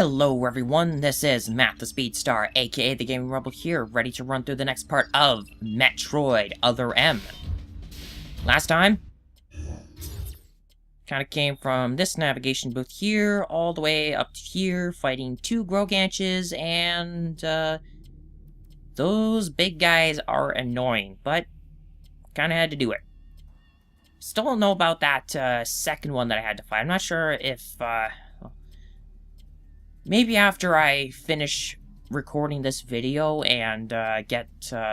Hello everyone, this is Matt the Speedstar, aka the Gaming Rebel here, ready to run through the next part of Metroid Other M. Last time, kind of came from this navigation booth here, all the way up to here, fighting two Groganches, and those big guys are annoying, but kind of had to do it. Still don't know about that second one that I had to fight. I'm not sure if, maybe after I finish recording this video and get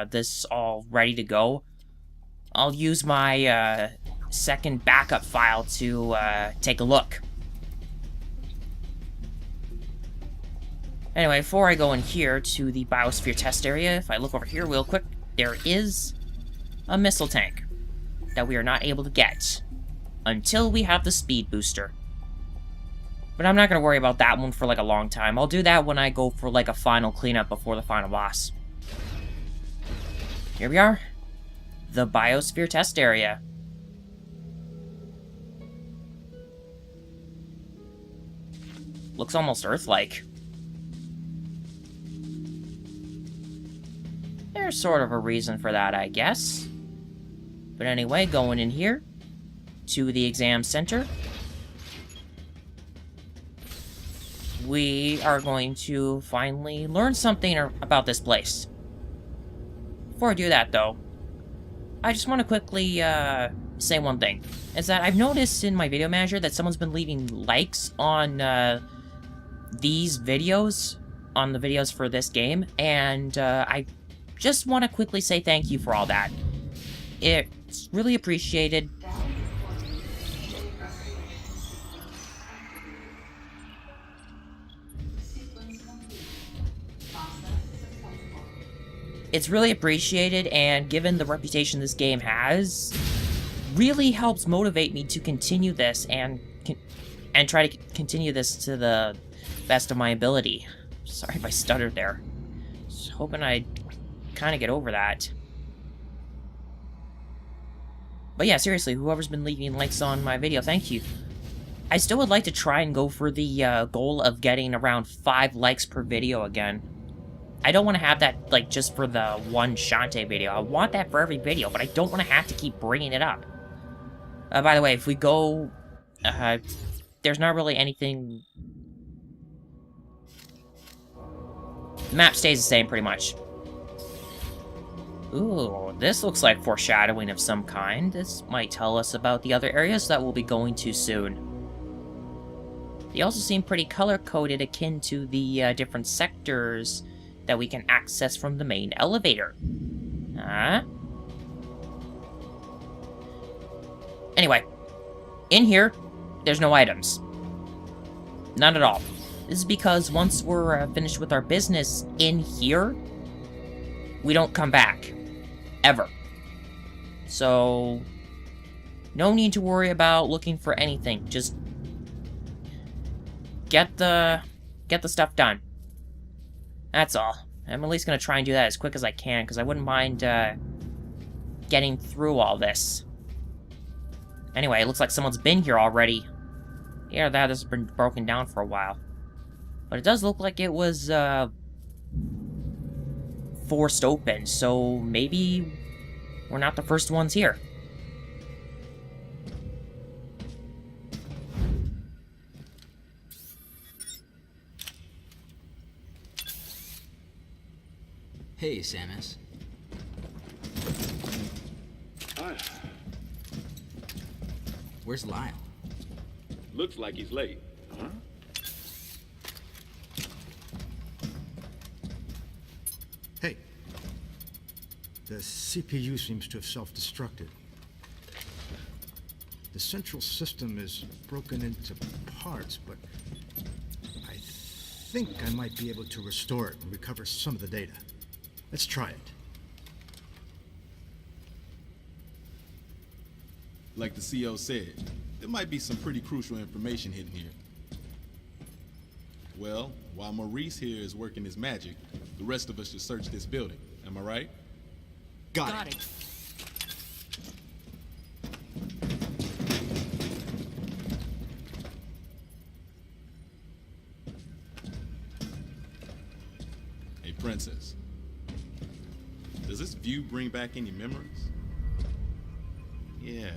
this all ready to go, I'll use my second backup file to take a look. Anyway, before I go in here to the biosphere test area, if I look over here real quick, there is a missile tank that we are not able to get until we have the speed booster. But I'm not going to worry about that one for like a long time. I'll do that when I go for like a final cleanup before the final boss. Here we are. The biosphere test area. Looks almost Earth-like. There's sort of a reason for that, I guess. But anyway, going in here to the exam center. We are going to finally learn something about this place. Before I do that, though, I just want to quickly say one thing. Is that I've noticed in my video manager that someone's been leaving likes on these videos, on the videos for this game, and I just want to quickly say thank you for all that. It's really appreciated. It's really appreciated, and given the reputation this game has, really helps motivate me to continue this and try to continue this to the best of my ability. Sorry if I stuttered there. Just hoping I'd kind of get over that. But yeah, seriously, whoever's been leaving likes on my video, thank you. I still would like to try and go for the goal of getting around 5 likes per video again. I don't want to have that, like, just for the one Shantae video. I want that for every video, but I don't want to have to keep bringing it up. By the way, if we go... there's not really anything... The map stays the same, pretty much. Ooh, this looks like foreshadowing of some kind. This might tell us about the other areas that we'll be going to soon. They also seem pretty color-coded, akin to the different sectors that we can access from the main elevator. Anyway, in here, there's no items. None at all. This is because once we're finished with our business in here, we don't come back. Ever. So, no need to worry about looking for anything. Just get the stuff done. That's all. I'm at least going to try and do that as quick as I can, because I wouldn't mind getting through all this. Anyway, it looks like someone's been here already. Yeah, that has been broken down for a while. But it does look like it was forced open, so maybe we're not the first ones here. Hey, Samus. Hi. Where's Lyle? Looks like he's late. Huh? Hey. The CPU seems to have self-destructed. The central system is broken into parts, but I think I might be able to restore it and recover some of the data. Let's try it. Like the CO said, there might be some pretty crucial information hidden here. Well, while Maurice here is working his magic, the rest of us should search this building. Am I right? Got it. princess. Does this view bring back any memories? Yeah.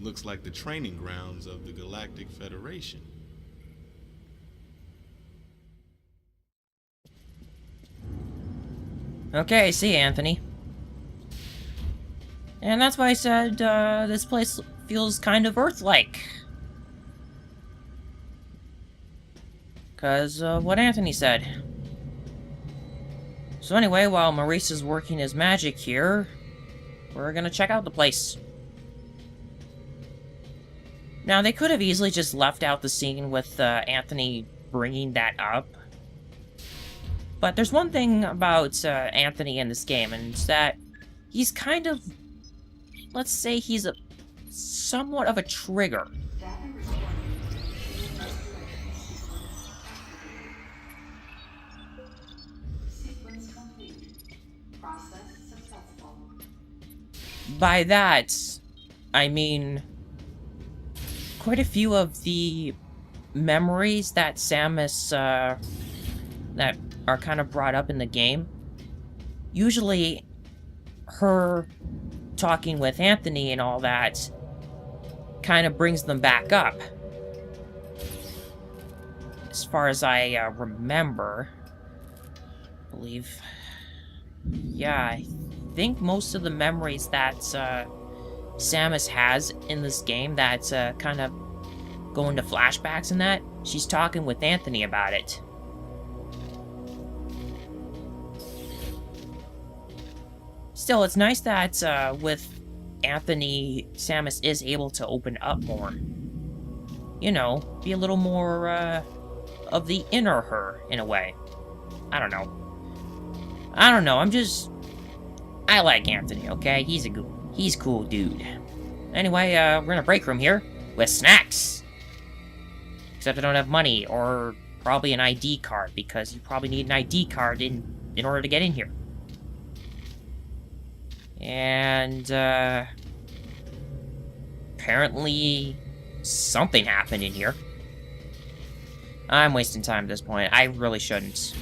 Looks like the training grounds of the Galactic Federation. Okay, see, Anthony. And that's why I said, this place feels kind of Earth-like. Because, what Anthony said. So anyway, while Maurice is working his magic here, we're gonna check out the place. Now, they could have easily just left out the scene with, Anthony bringing that up. But there's one thing about, Anthony in this game, and it's that he's kind of... Let's say he's somewhat of a trigger. By that, I mean quite a few of the memories that Samus, that are kind of brought up in the game, usually her talking with Anthony and all that kind of brings them back up. As far as I remember, I believe, yeah, I think most of the memories that Samus has in this game that kind of go into flashbacks and that, she's talking with Anthony about it. Still, it's nice that with Anthony, Samus is able to open up more. You know, be a little more of the inner her, in a way. I don't know, I like Anthony, okay? He's a cool dude. Anyway, we're in a break room here with snacks. Except I don't have money, or probably an ID card, because you probably need an ID card in order to get in here. And, apparently something happened in here. I'm wasting time at this point. I really shouldn't.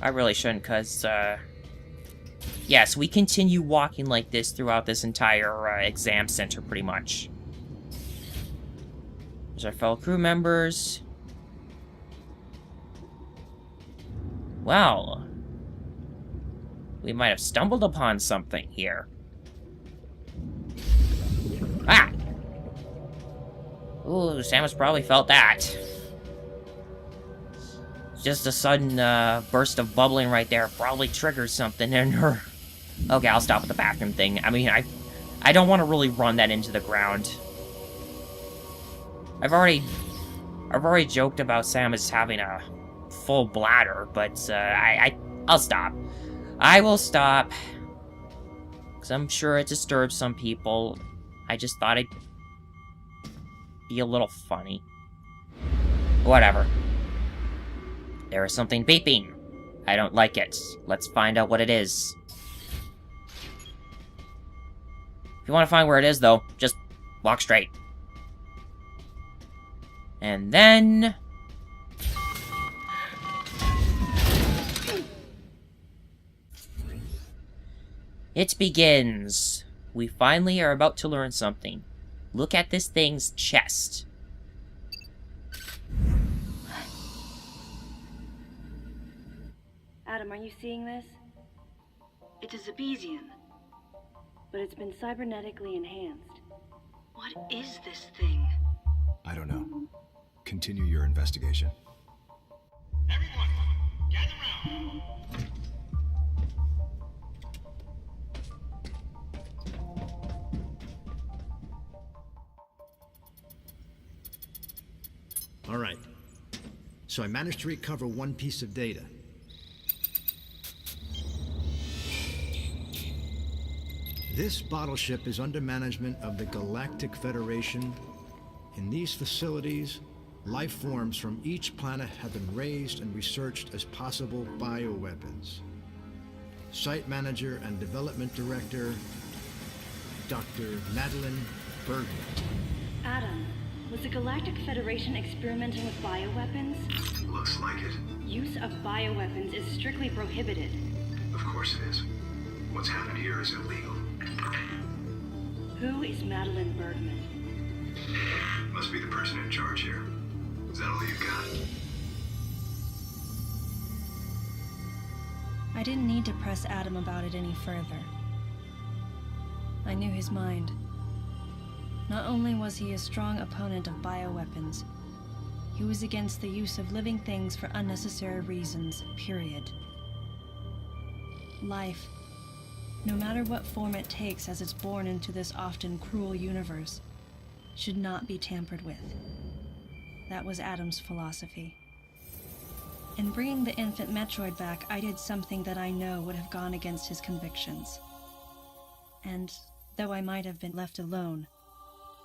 Because, yes, we continue walking like this throughout this entire, exam center, pretty much. There's our fellow crew members. Well, we might have stumbled upon something here. Ah! Ooh, Samus probably felt that. Just a sudden burst of bubbling right there probably triggers something in her. Okay, I'll stop at the bathroom thing. I mean, I don't want to really run that into the ground. I've already joked about Samus having a full bladder, but I'll stop. I will stop, because I'm sure it disturbs some people. I just thought it'd be a little funny. Whatever. There is something beeping. I don't like it. Let's find out what it is. If you want to find where it is, though, just walk straight. And then... it begins. We finally are about to learn something. Look at this thing's chest. Adam, are you seeing this? It's a Zebesian, but it's been cybernetically enhanced. What is this thing? I don't know. Continue your investigation. Everyone, gather round. All right. So I managed to recover one piece of data. This bottle ship is under management of the Galactic Federation. In these facilities, life forms from each planet have been raised and researched as possible bioweapons. Site manager and development director, Dr. Madeline Bergman. Adam, was the Galactic Federation experimenting with bioweapons? Looks like it. Use of bioweapons is strictly prohibited. Of course it is. What's happened here is illegal. Who is Madeline Bergman? Must be the person in charge here. Is that all you got? I didn't need to press Adam about it any further. I knew his mind. Not only was he a strong opponent of bioweapons, he was against the use of living things for unnecessary reasons, period. Life, no matter what form it takes as it's born into this often cruel universe, should not be tampered with. That was Adam's philosophy. In bringing the infant Metroid back, I did something that I know would have gone against his convictions. And though I might have been left alone,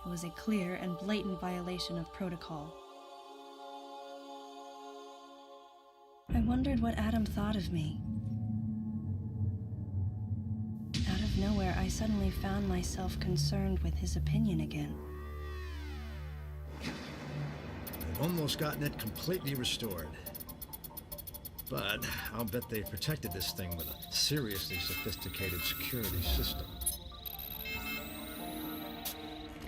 it was a clear and blatant violation of protocol. I wondered what Adam thought of me. Out of nowhere, I suddenly found myself concerned with his opinion again. They've almost gotten it completely restored. But I'll bet they protected this thing with a seriously sophisticated security system.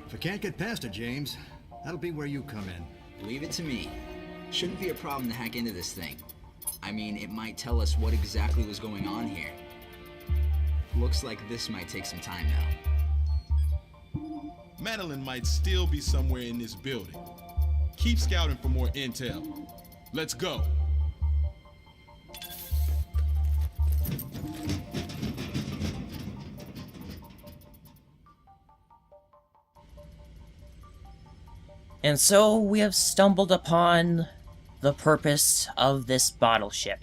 If I can't get past it, James, that'll be where you come in. Leave it to me. Shouldn't be a problem to hack into this thing. I mean, it might tell us what exactly was going on here. Looks like this might take some time now. Madeline might still be somewhere in this building. Keep scouting for more intel. Let's go. And so we have stumbled upon the purpose of this bottle ship.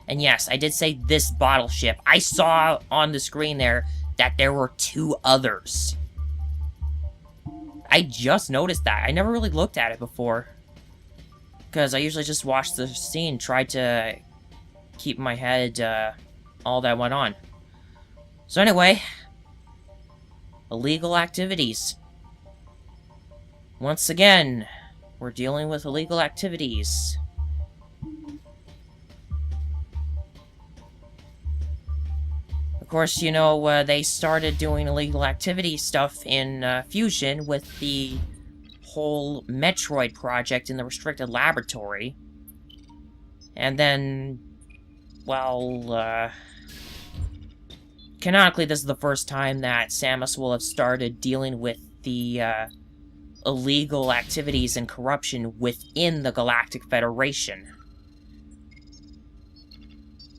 And yes, I did say this bottle ship. I saw on the screen there that there were 2 others. I just noticed that. I never really looked at it before. Because I usually just watched the scene, tried to keep in my head all that went on. So anyway, illegal activities. Once again, we're dealing with illegal activities. Of course, you know, they started doing illegal activity stuff in Fusion with the whole Metroid project in the restricted laboratory. And then, well, canonically, this is the first time that Samus will have started dealing with the, illegal activities and corruption within the Galactic Federation.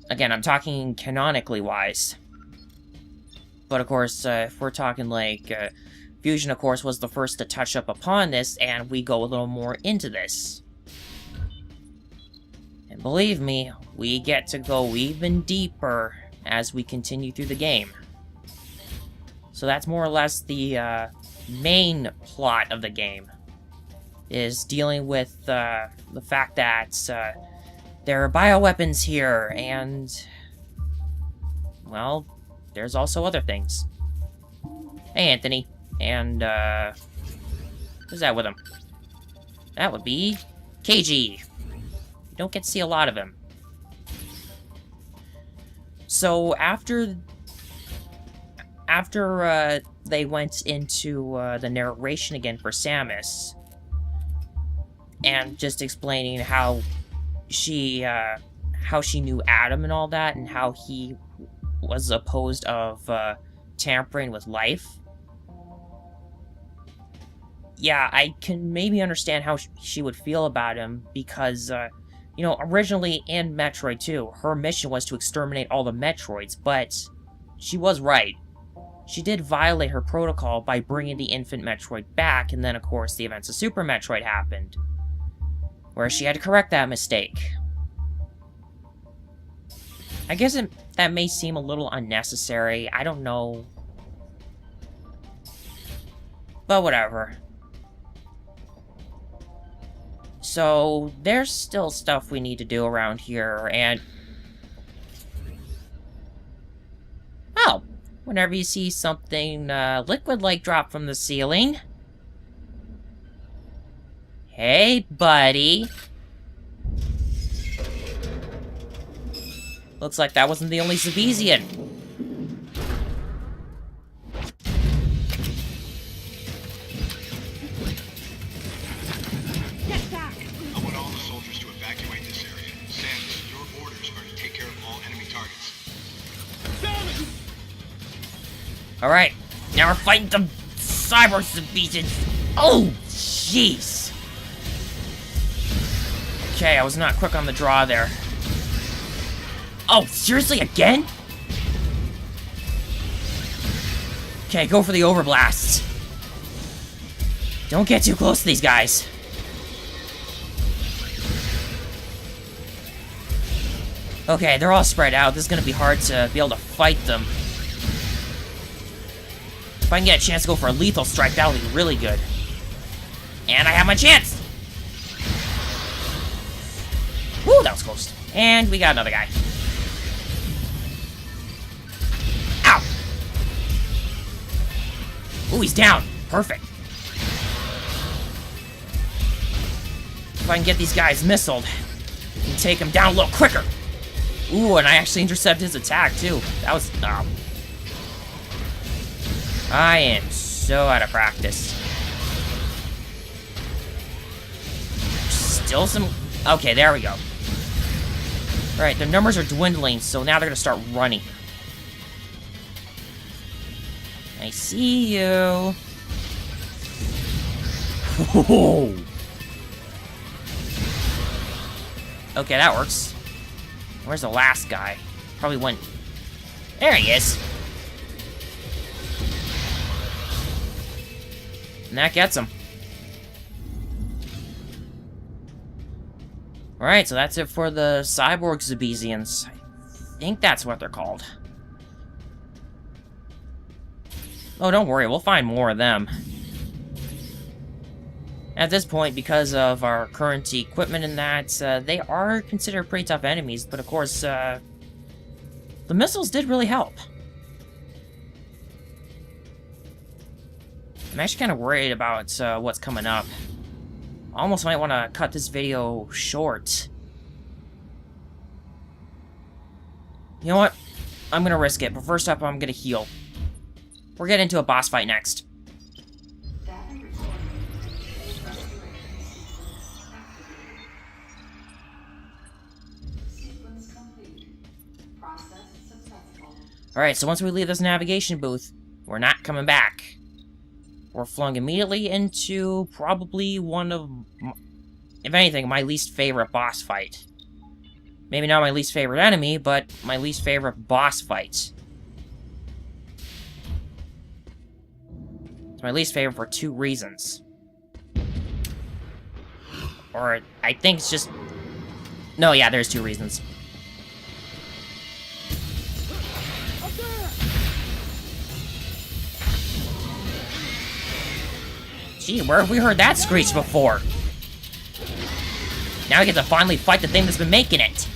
Again, I'm talking canonically wise. But of course, if we're talking like, Fusion, of course, was the first to touch up upon this, and we go a little more into this. And believe me, we get to go even deeper as we continue through the game. So that's more or less the, main plot of the game, is dealing with the fact that there are bioweapons here, and well, there's also other things. Hey, Anthony, and who's that with him? That would be KG. You don't get to see a lot of him. So after they went into the narration again for Samus, and just explaining how she knew Adam and all that, and how he was opposed of tampering with life. Yeah, I can maybe understand how she would feel about him, because, you know, originally in Metroid 2, her mission was to exterminate all the Metroids, but she was right. She did violate her protocol by bringing the infant Metroid back, and then, of course, the events of Super Metroid happened, where she had to correct that mistake. I guess that may seem a little unnecessary, I don't know. But whatever. So, there's still stuff we need to do around here, and... oh! Whenever you see something liquid-like drop from the ceiling. Hey, buddy. Looks like that wasn't the only Zabezian. I want all the soldiers to evacuate this area. Samus, your orders are to take care of all enemy targets. Alright, now we're fighting the cyber Zabezians. Oh, jeez. Okay, I was not quick on the draw there. Oh, seriously, again? Okay, go for the overblast. Don't get too close to these guys. Okay, they're all spread out. This is gonna be hard to be able to fight them. If I can get a chance to go for a lethal strike, that'll be really good. And I have my chance! Woo, that was close. And we got another guy. Ow! Ooh, he's down. Perfect. If I can get these guys missiled and take them down a little quicker. Ooh, and I actually intercepted his attack, too. That was... I am so out of practice. Still some... Okay, there we go. Alright, their numbers are dwindling, so now they're gonna start running. I see you. Whoa. Okay, that works. Where's the last guy? Probably went... There he is. And that gets him. Alright, so that's it for the cyborg Zabezians. I think that's what they're called. Oh, don't worry, we'll find more of them. At this point, because of our current equipment and that, they are considered pretty tough enemies, but of course, the missiles did really help. I'm actually kind of worried about what's coming up. I almost might want to cut this video short. You know what? I'm gonna risk it, but first up, I'm gonna heal. We're getting into a boss fight next. Alright, so once we leave this navigation booth, we're not coming back. We're flung immediately into probably one of, if anything, my least favorite boss fight. Maybe not my least favorite enemy, but my least favorite boss fight. It's my least favorite for 2 reasons. Or, I think it's just... No, yeah, there's 2 reasons. Gee, where have we heard that screech before? Now I get to finally fight the thing that's been making it.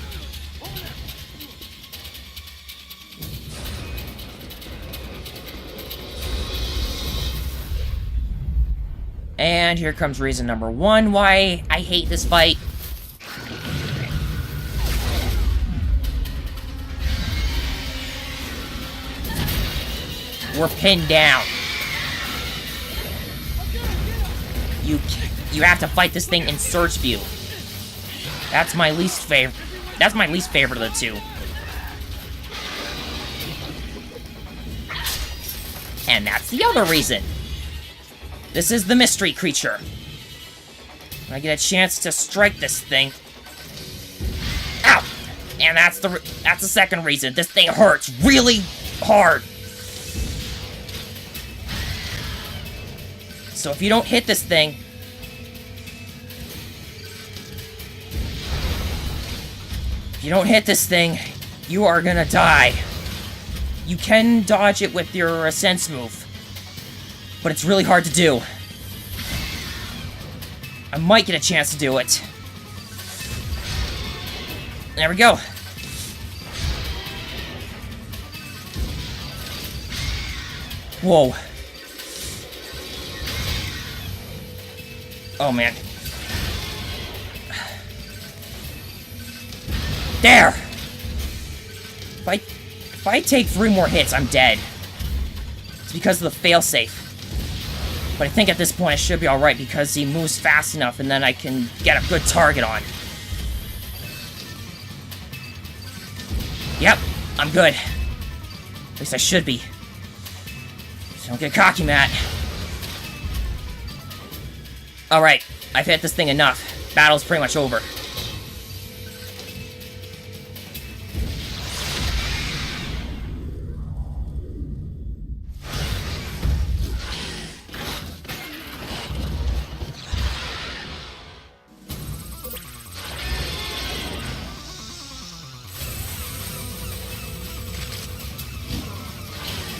And here comes reason number 1 why I hate this fight. We're pinned down. You have to fight this thing in search view. That's my least favorite. That's my least favorite of the 2. And that's the other reason. This is the mystery creature. When I get a chance to strike this thing. Ow! And that's the second reason. This thing hurts really hard. So if you don't hit this thing, you are gonna die. You can dodge it with your sense move, but it's really hard to do. I might get a chance to do it. There we go. Whoa. Oh, man. There! If I take 3 more hits, I'm dead. It's because of the failsafe. But I think at this point I should be alright because he moves fast enough and then I can get a good target on. Yep, I'm good. At least I should be. So don't get cocky, Matt. Alright, I've hit this thing enough. Battle's pretty much over.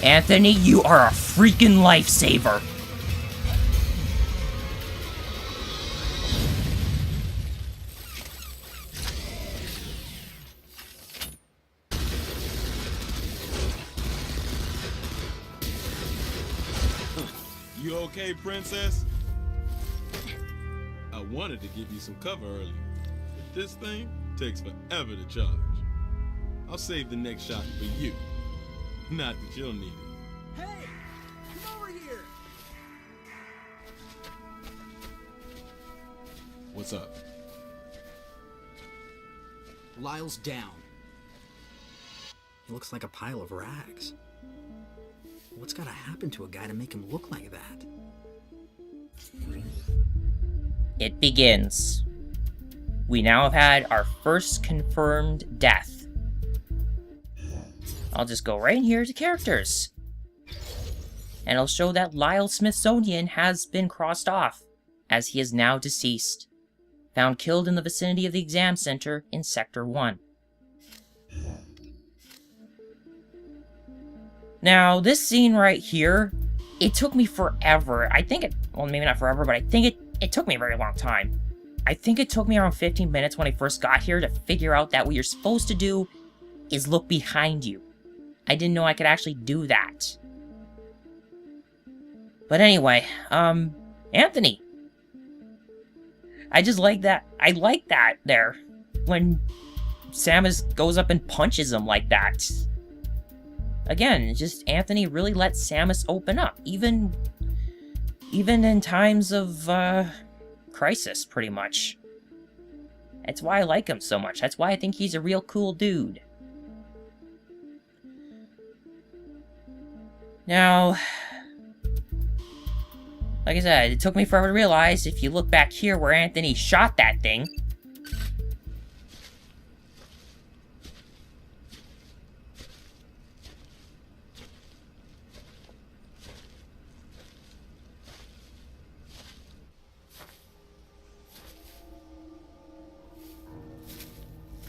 Anthony, you are a freaking lifesaver. You okay, princess? I wanted to give you some cover earlier, but this thing takes forever to charge. I'll save the next shot for you. Not that you'll need it. Hey! Come over here! What's up? Lyle's down. He looks like a pile of rags. What's gotta happen to a guy to make him look like that? It begins. We now have had our first confirmed death. I'll just go right in here to characters. And it'll show that Lyle Smithsonian has been crossed off, as he is now deceased. Found killed in the vicinity of the exam center in Sector 1. Now, this scene right here, it took me forever. I think it, well, maybe not forever, but I think it took me a very long time. I think it took me around 15 minutes when I first got here to figure out that what you're supposed to do is look behind you. I didn't know I could actually do that. But anyway, Anthony. I just like that. I like that there. When Samus goes up and punches him like that. Again, just Anthony really lets Samus open up. Even in times of, crisis, pretty much. That's why I like him so much. That's why I think he's a real cool dude. Now, like I said, it took me forever to realize, if you look back here where Anthony shot that thing,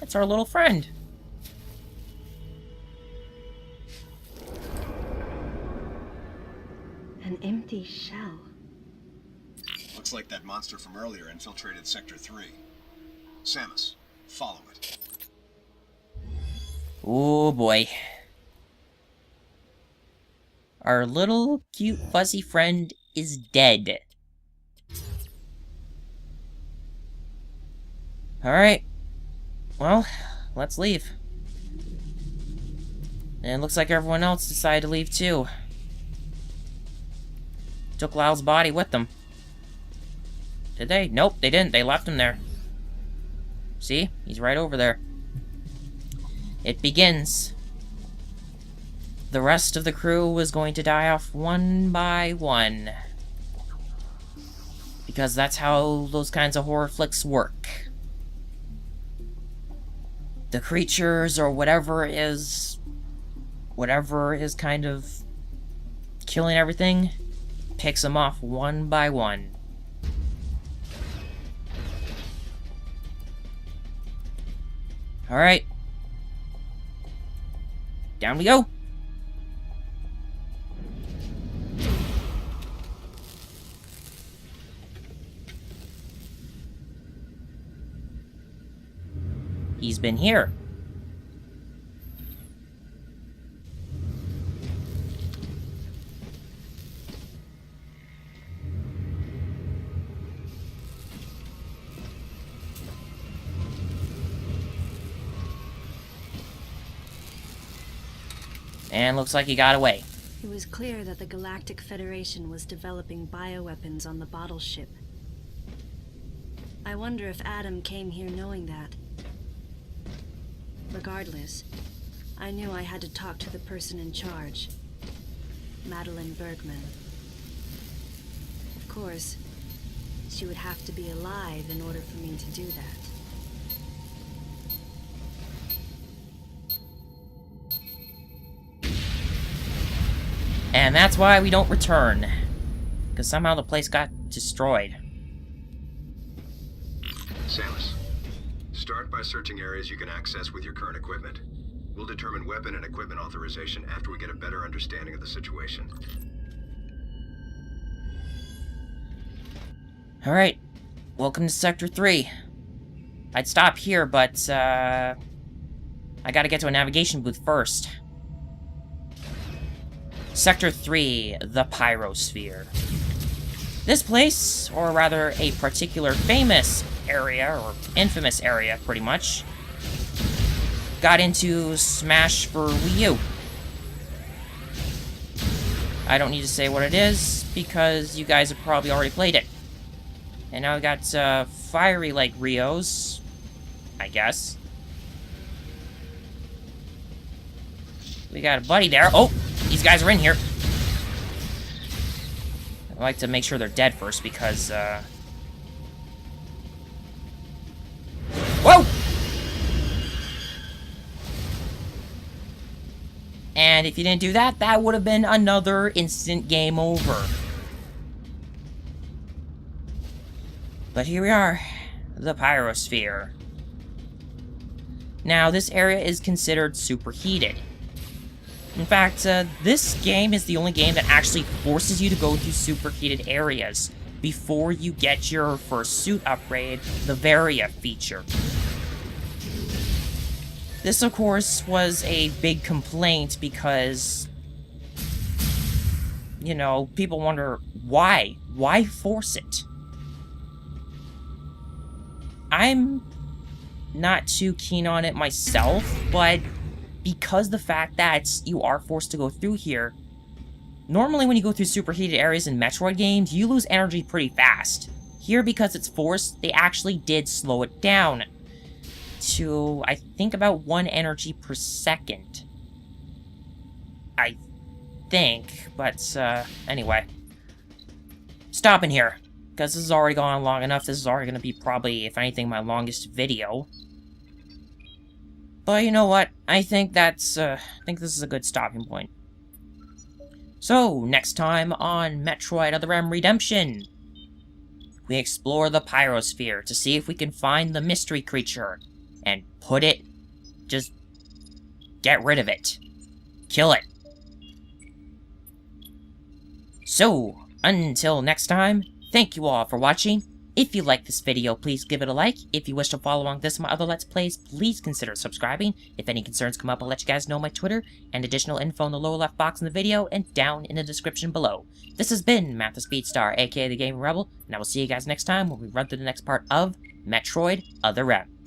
that's our little friend. An empty shell. Looks like that monster from earlier infiltrated Sector 3. Samus, follow it. Oh boy. Our little cute fuzzy friend is dead. Alright. Well, let's leave. And it looks like everyone else decided to leave too. Took Lyle's body with them. Did they? Nope, they didn't. They left him there. See? He's right over there. It begins. The rest of the crew was going to die off one by one. Because that's how those kinds of horror flicks work. The creatures or whatever is kind of killing everything, picks them off one by one. Alright. Down we go. He's been here. And looks like he got away. It was clear that the Galactic Federation was developing bioweapons on the bottle ship. I wonder if Adam came here knowing that. Regardless, I knew I had to talk to the person in charge, Madeline Bergman. Of course, she would have to be alive in order for me to do that. And that's why we don't return. Because somehow the place got destroyed. Samus, start by searching areas you can access with your current equipment. We'll determine weapon and equipment authorization after we get a better understanding of the situation. Alright. Welcome to Sector 3. I'd stop here, but, I gotta get to a navigation booth first. Sector 3, the Pyrosphere. This place, or rather a particular famous area, or infamous area, pretty much, got into Smash for Wii U. I don't need to say what it is, because you guys have probably already played it. And now we got, fiery like Rios, I guess. We got a buddy there. Oh! These guys are in here. I like to make sure they're dead first because, whoa! And if you didn't do that, that would have been another instant game over. But here we are. The Pyrosphere. Now, this area is considered superheated. In fact, this game is the only game that actually forces you to go through superheated areas before you get your first suit upgrade, the Varia feature. This, of course, was a big complaint because, you know, people wonder, why? Why force it? I'm not too keen on it myself, but because the fact that you are forced to go through here, normally when you go through superheated areas in Metroid games, you lose energy pretty fast. Here, because it's forced, they actually did slow it down to, I think, about 1 energy per second. I think, but, anyway. Stopping here, because this has already gone on long enough. This is already going to be probably, if anything, my longest video. But you know what? I think that's, I think this is a good stopping point. So, next time on Metroid Other M Redemption, we explore the Pyrosphere to see if we can find the mystery creature and put it, just get rid of it. Kill it. So, until next time, thank you all for watching. If you like this video, please give it a like. If you wish to follow along this and my other Let's Plays, please consider subscribing. If any concerns come up, I'll let you guys know my Twitter and additional info in the lower left box in the video and down in the description below. This has been Matt the Speedstar, aka the Gaming Rebel, and I will see you guys next time when we run through the next part of Metroid Other M.